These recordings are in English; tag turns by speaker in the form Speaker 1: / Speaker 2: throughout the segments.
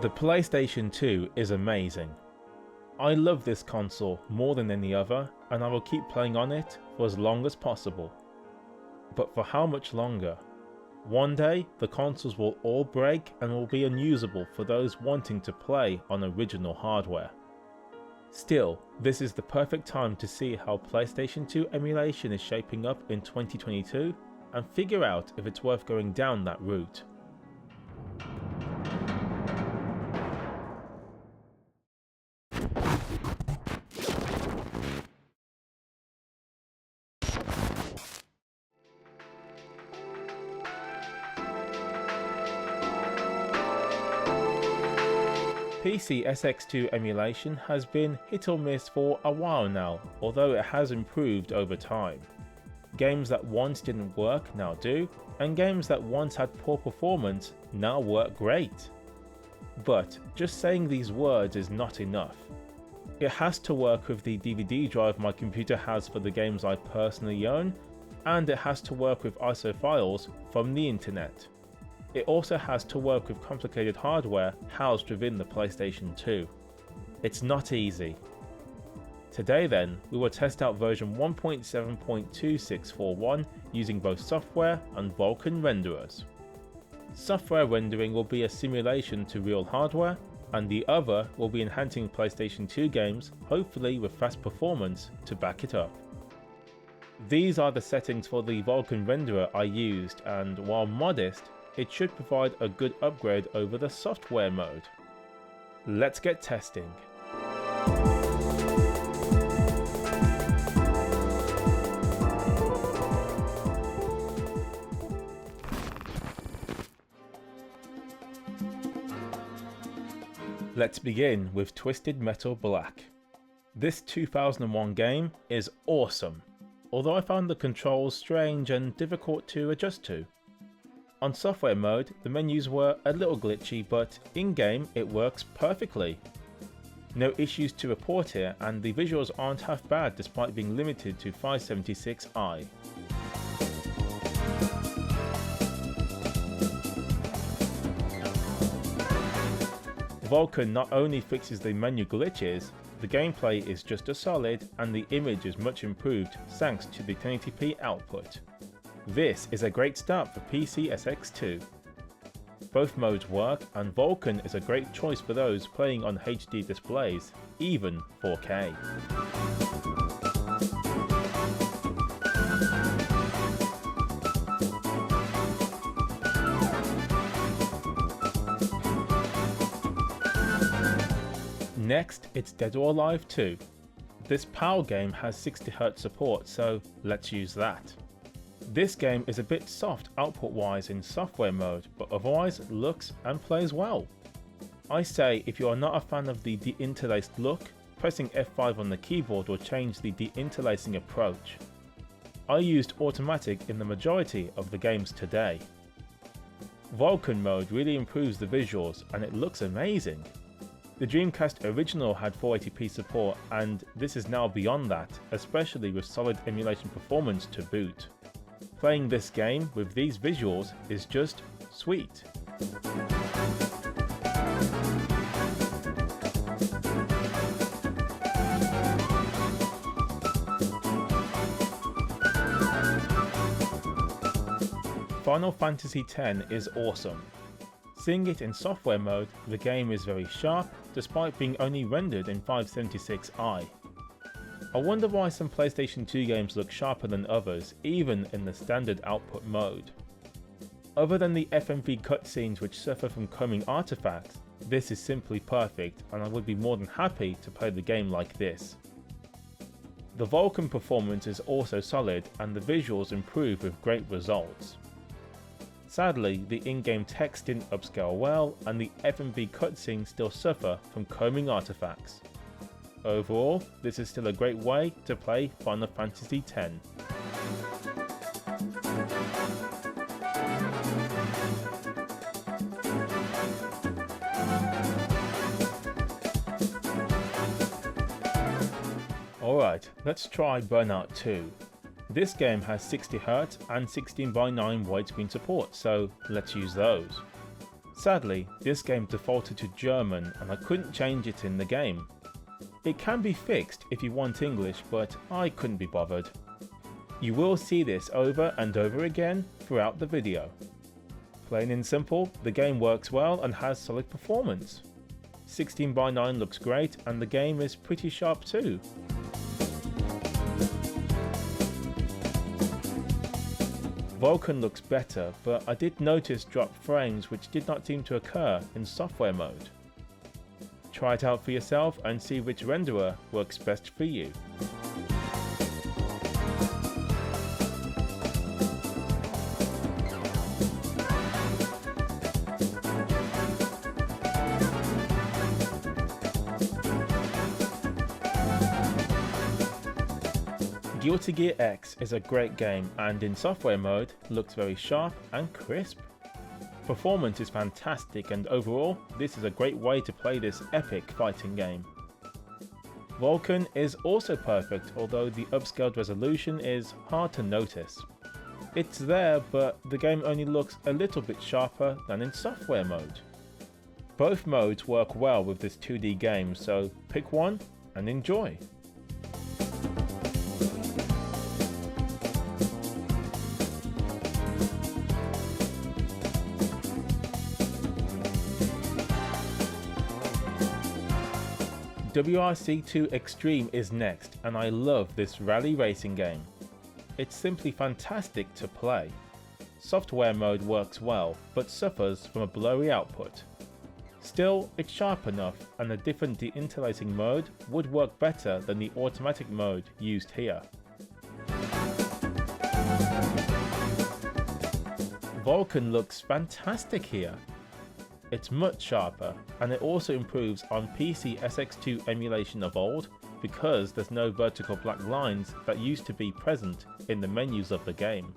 Speaker 1: The PlayStation 2 is amazing. I love this console more than any other, and I will keep playing on it for as long as possible. But for how much longer? One day, the consoles will all break and will be unusable for those wanting to play on original hardware. Still, this is the perfect time to see how PlayStation 2 emulation is shaping up in 2022 and figure out if it's worth going down that route. PCSX2 emulation has been hit or miss for a while now, although it has improved over time. Games that once didn't work now do, and games that once had poor performance now work great. But just saying these words is not enough. It has to work with the DVD drive my computer has for the games I personally own, and it has to work with ISO files from the internet. It also has to work with complicated hardware housed within the PlayStation 2. It's not easy. Today then, we will test out version 1.7.2641 using both software and Vulkan renderers. Software rendering will be a simulation to real hardware, and the other will be enhancing PlayStation 2 games, hopefully with fast performance to back it up. These are the settings for the Vulkan renderer I used, and while modest, it should provide a good upgrade over the software mode. Let's get testing. Let's begin with Twisted Metal Black. This 2001 game is awesome, although I found the controls strange and difficult to adjust to. On software mode, the menus were a little glitchy, but in-game it works perfectly. No issues to report here, and the visuals aren't half bad despite being limited to 576i. Vulkan not only fixes the menu glitches, the gameplay is just as solid and the image is much improved thanks to the 1080p output. This is a great start for PCSX2. Both modes work, and Vulkan is a great choice for those playing on HD displays, even 4K. Next, it's Dead or Alive 2. This PAL game has 60Hz support, so let's use that. This game is a bit soft output wise in software mode, but otherwise looks and plays well. I say if you are not a fan of the deinterlaced look, pressing F5 on the keyboard will change the deinterlacing approach. I used automatic in the majority of the games today. Vulkan mode really improves the visuals and it looks amazing. The Dreamcast original had 480p support, and this is now beyond that, especially with solid emulation performance to boot. Playing this game with these visuals is just sweet. Final Fantasy X is awesome. Seeing it in software mode, the game is very sharp despite being only rendered in 576i. I wonder why some PlayStation 2 games look sharper than others, even in the standard output mode. Other than the FMV cutscenes which suffer from combing artifacts, this is simply perfect and I would be more than happy to play the game like this. The Vulkan performance is also solid and the visuals improve with great results. Sadly, the in-game text didn't upscale well and the FMV cutscenes still suffer from combing artifacts. Overall, this is still a great way to play Final Fantasy X. Alright, let's try Burnout 2. This game has 60Hz and 16:9 widescreen support, so let's use those. Sadly, this game defaulted to German and I couldn't change it in the game. It can be fixed if you want English, but I couldn't be bothered. You will see this over and over again throughout the video. Plain and simple, the game works well and has solid performance. 16:9 looks great and the game is pretty sharp too. Vulkan looks better, but I did notice dropped frames which did not seem to occur in software mode. Try it out for yourself and see which renderer works best for you. Guilty Gear X is a great game and in software mode looks very sharp and crisp. Performance is fantastic and overall this is a great way to play this epic fighting game. Vulkan is also perfect, although the upscaled resolution is hard to notice. It's there, but the game only looks a little bit sharper than in software mode. Both modes work well with this 2D game, so pick one and enjoy. WRC II Extreme is next, and I love this rally racing game. It's simply fantastic to play. Software mode works well, but suffers from a blurry output. Still, it's sharp enough, and a different deinterlacing mode would work better than the automatic mode used here. Vulkan looks fantastic here. It's much sharper, and it also improves on PCSX2 emulation of old because there's no vertical black lines that used to be present in the menus of the game.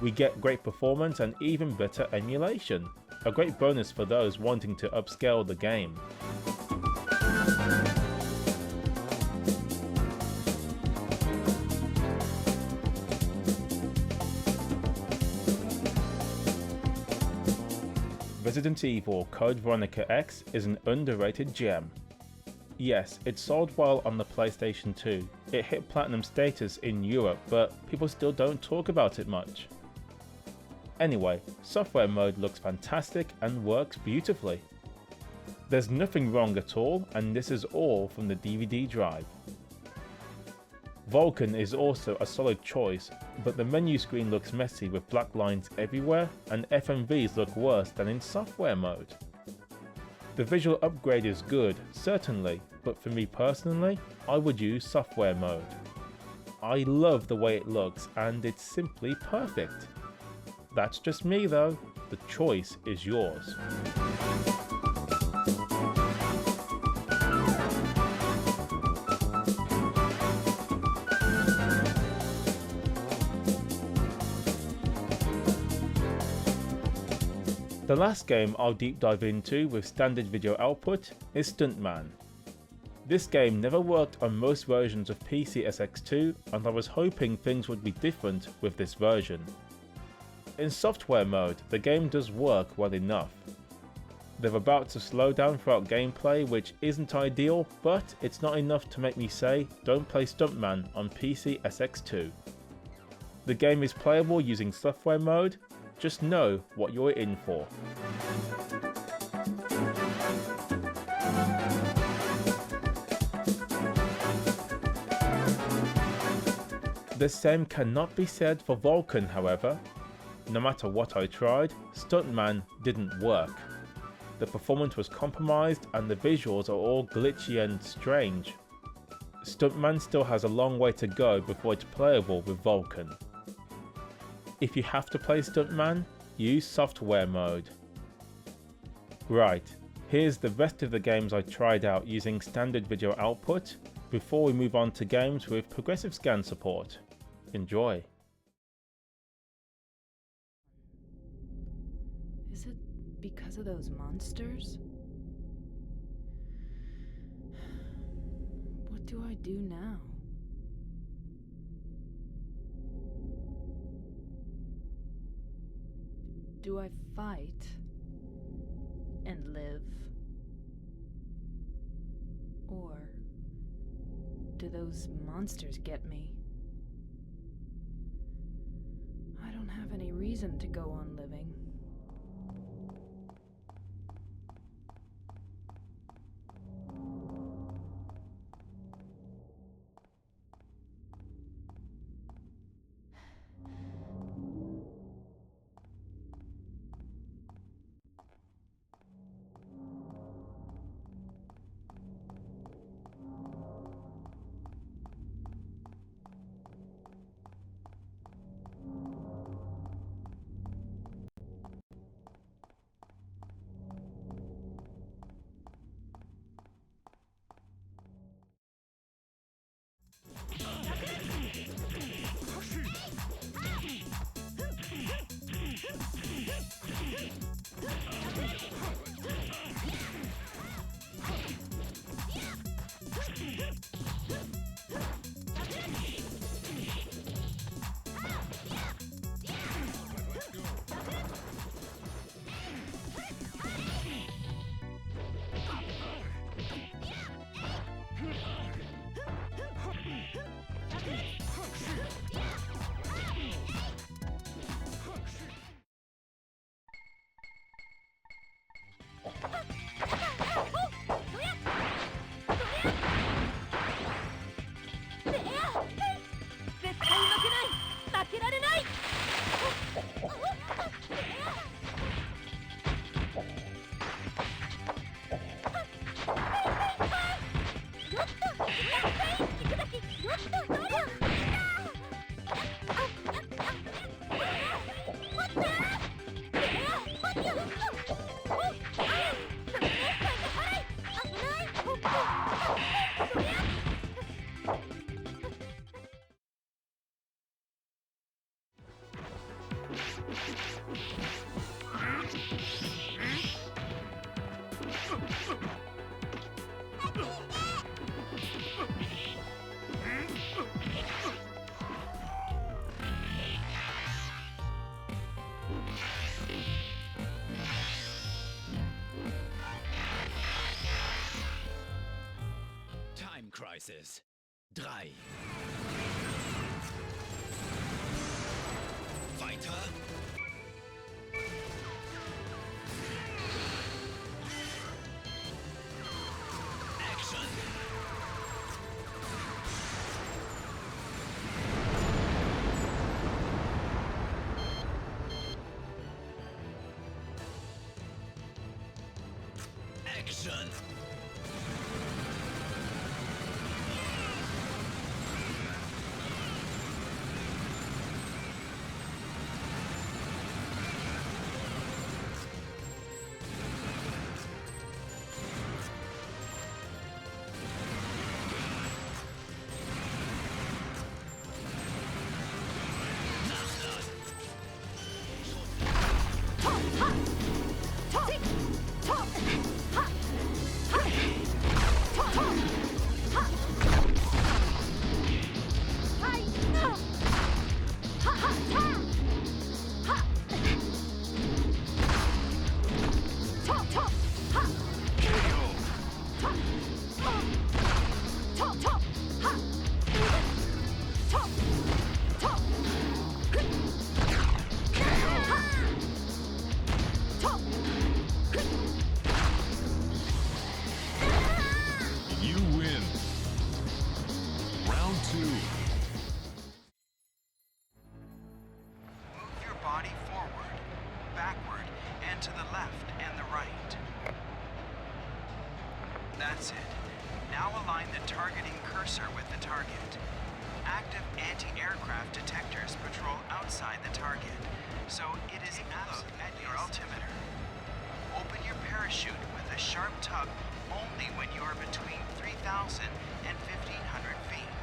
Speaker 1: We get great performance and even better emulation, a great bonus for those wanting to upscale the game. Resident Evil Code Veronica X is an underrated gem. Yes, it sold well on the PlayStation 2, it hit platinum status in Europe, but people still don't talk about it much. Anyway, software mode looks fantastic and works beautifully. There's nothing wrong at all, and this is all from the DVD drive. Vulkan is also a solid choice, but the menu screen looks messy with black lines everywhere and FMVs look worse than in software mode. The visual upgrade is good, certainly, but for me personally, I would use software mode. I love the way it looks and it's simply perfect. That's just me though, the choice is yours. The last game I'll deep dive into with standard video output is Stuntman. This game never worked on most versions of PCSX2 and I was hoping things would be different with this version. In software mode, the game does work well enough. They're about to slow down throughout gameplay, which isn't ideal, but it's not enough to make me say don't play Stuntman on PCSX2. The game is playable using software mode, just know what you're in for. The same cannot be said for Vulkan, however. No matter what I tried, Stuntman didn't work. The performance was compromised and the visuals are all glitchy and strange. Stuntman still has a long way to go before it's playable with Vulkan. If you have to play Stuntman, use software mode. Right, here's the rest of the games I tried out using standard video output before we move on to games with progressive scan support. Enjoy.
Speaker 2: Is it because of those monsters? What do I do now? Do I fight? and live? Or do those monsters get me? I don't have any reason to go on living.
Speaker 3: Crisis 3. Fighter Action. Action.
Speaker 4: That's it. Now align the targeting cursor with the target. Active anti-aircraft detectors patrol outside the target, so it is a look at your altimeter. Open your parachute with a sharp tug only when you are between 3,000 and 1,500 feet.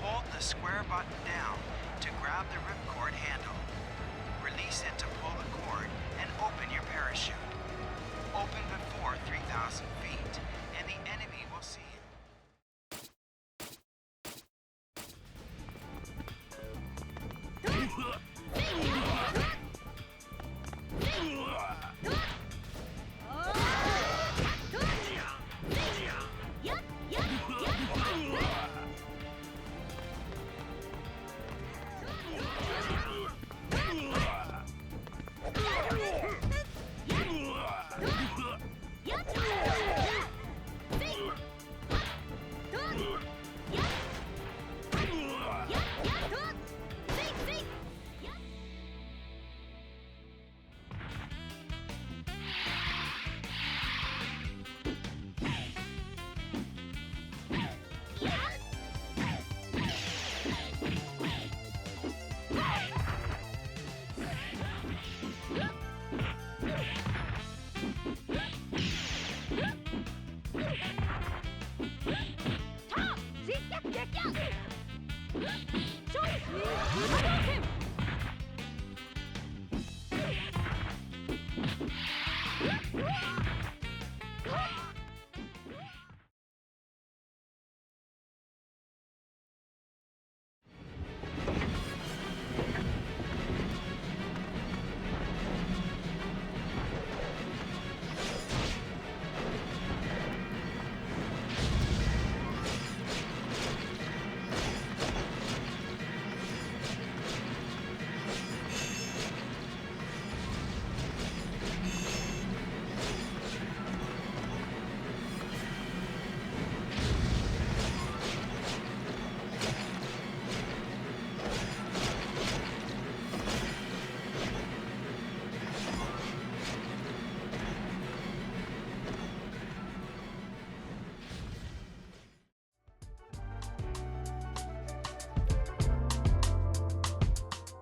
Speaker 4: Hold the square button down to grab the ripcord handle. Release it to pull the cord and open your parachute. Open before 3,000 feet, and the enemy will see you.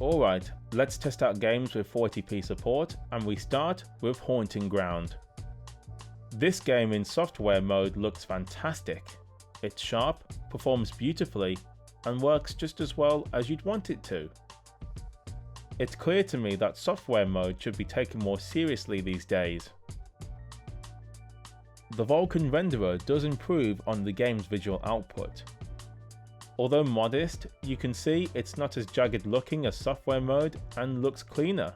Speaker 1: Alright, let's test out games with 480p support, and we start with Haunting Ground. This game in software mode looks fantastic. It's sharp, performs beautifully, and works just as well as you'd want it to. It's clear to me that software mode should be taken more seriously these days. The Vulkan renderer does improve on the game's visual output. Although modest, you can see it's not as jagged looking as software mode and looks cleaner.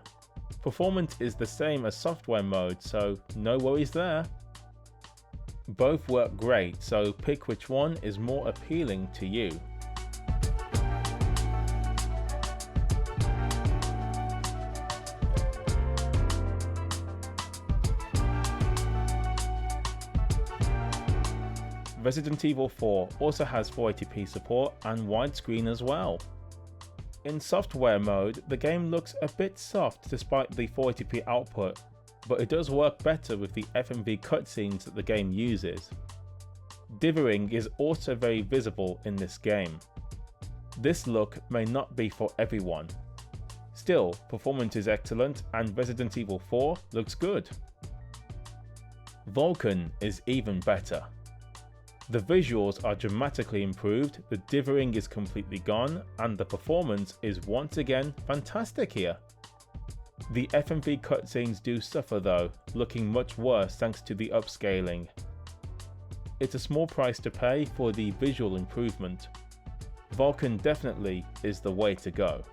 Speaker 1: Performance is the same as software mode, so no worries there. Both work great, so pick which one is more appealing to you. Resident Evil 4 also has 480p support and widescreen as well. In software mode, the game looks a bit soft despite the 480p output, but it does work better with the FMV cutscenes that the game uses. Dithering is also very visible in this game. This look may not be for everyone. Still, performance is excellent and Resident Evil 4 looks good. Vulkan is even better. The visuals are dramatically improved, the dithering is completely gone, and the performance is once again fantastic here. The FMV cutscenes do suffer though, looking much worse thanks to the upscaling. It's a small price to pay for the visual improvement. Vulkan definitely is the way to go.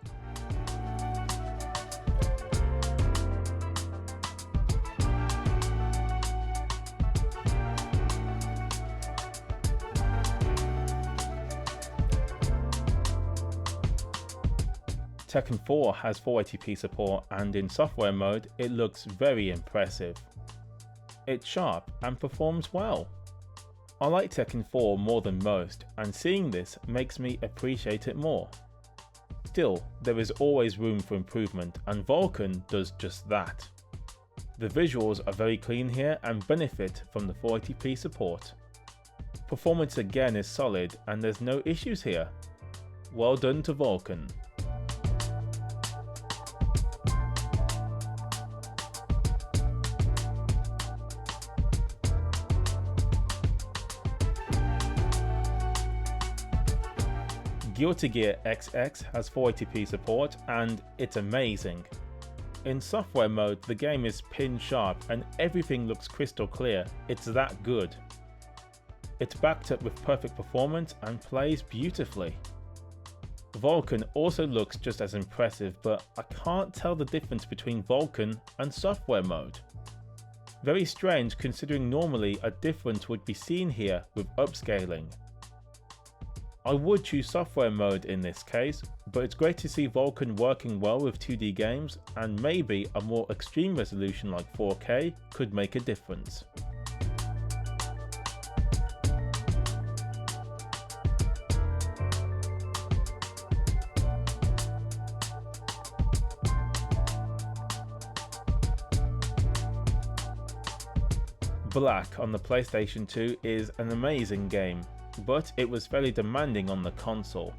Speaker 1: Tekken 4 has 480p support and in software mode it looks very impressive. It's sharp and performs well. I like Tekken 4 more than most and seeing this makes me appreciate it more. Still, there is always room for improvement and Vulkan does just that. The visuals are very clean here and benefit from the 480p support. Performance again is solid and there's no issues here. Well done to Vulkan. Guilty Gear XX has 480p support and it's amazing. In software mode the game is pin sharp and everything looks crystal clear, it's that good. It's backed up with perfect performance and plays beautifully. Vulkan also looks just as impressive, but I can't tell the difference between Vulkan and software mode. Very strange considering normally a difference would be seen here with upscaling. I would choose software mode in this case, but it's great to see Vulkan working well with 2D games and maybe a more extreme resolution like 4K could make a difference. Black on the PlayStation 2 is an amazing game, but it was fairly demanding on the console.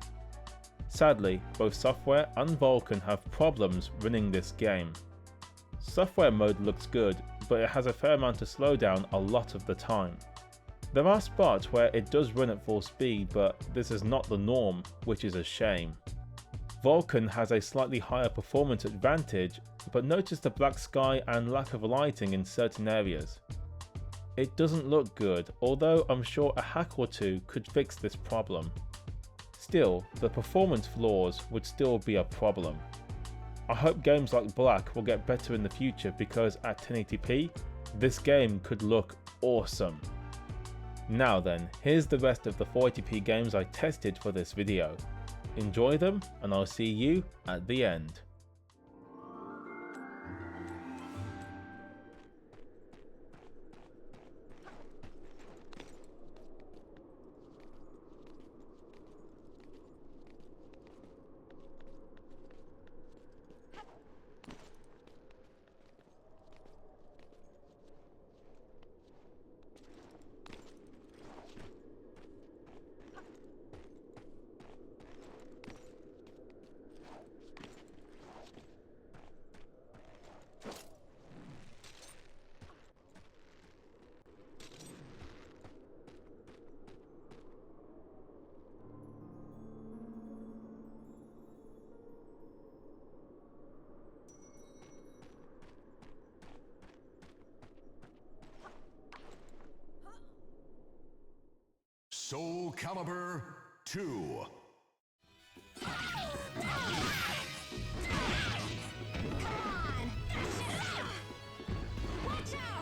Speaker 1: Sadly, both software and Vulkan have problems running this game. Software mode looks good, but it has a fair amount of slowdown a lot of the time. There are spots where it does run at full speed, but this is not the norm, which is a shame. Vulkan has a slightly higher performance advantage, but notice the black sky and lack of lighting in certain areas. It doesn't look good, although I'm sure a hack or two could fix this problem. Still, the performance flaws would still be a problem. I hope games like Black will get better in the future because at 1080p, this game could look awesome. Now then, here's the rest of the 480p games I tested for this video. Enjoy them and I'll see you at the end.
Speaker 5: Soulcalibur II.
Speaker 6: Watch out!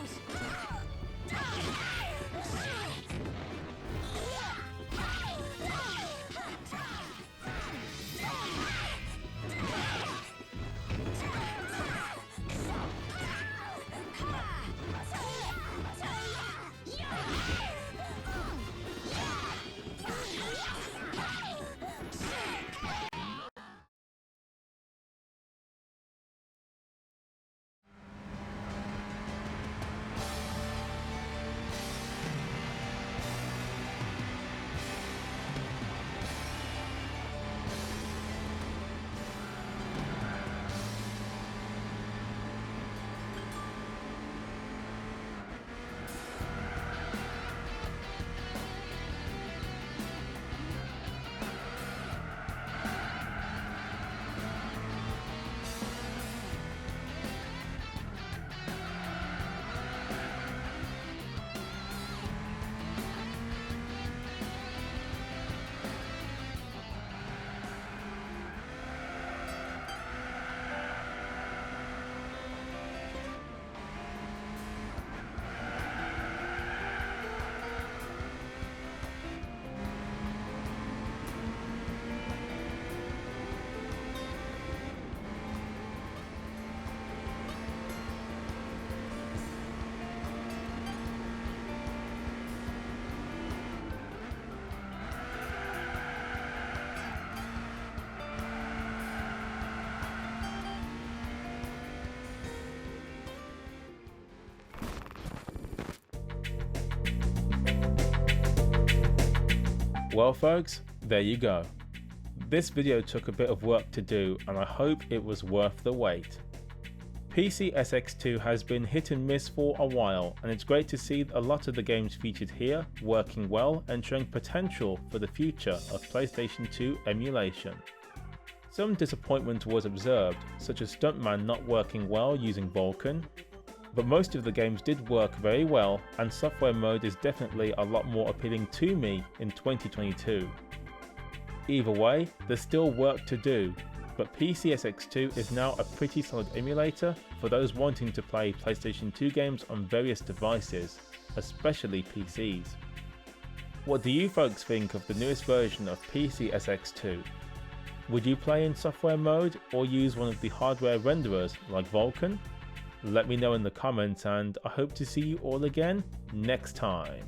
Speaker 1: Well folks, there you go. This video took a bit of work to do and I hope it was worth the wait. PCSX2 has been hit and miss for a while and it's great to see a lot of the games featured here working well and showing potential for the future of PlayStation 2 emulation. Some disappointment was observed, such as Stuntman not working well using Vulkan, but most of the games did work very well and software mode is definitely a lot more appealing to me in 2022. Either way, there's still work to do, but PCSX2 is now a pretty solid emulator for those wanting to play PlayStation 2 games on various devices, especially PCs. What do you folks think of the newest version of PCSX2? Would you play in software mode or use one of the hardware renderers like Vulkan? Let me know in the comments and I hope to see you all again next time.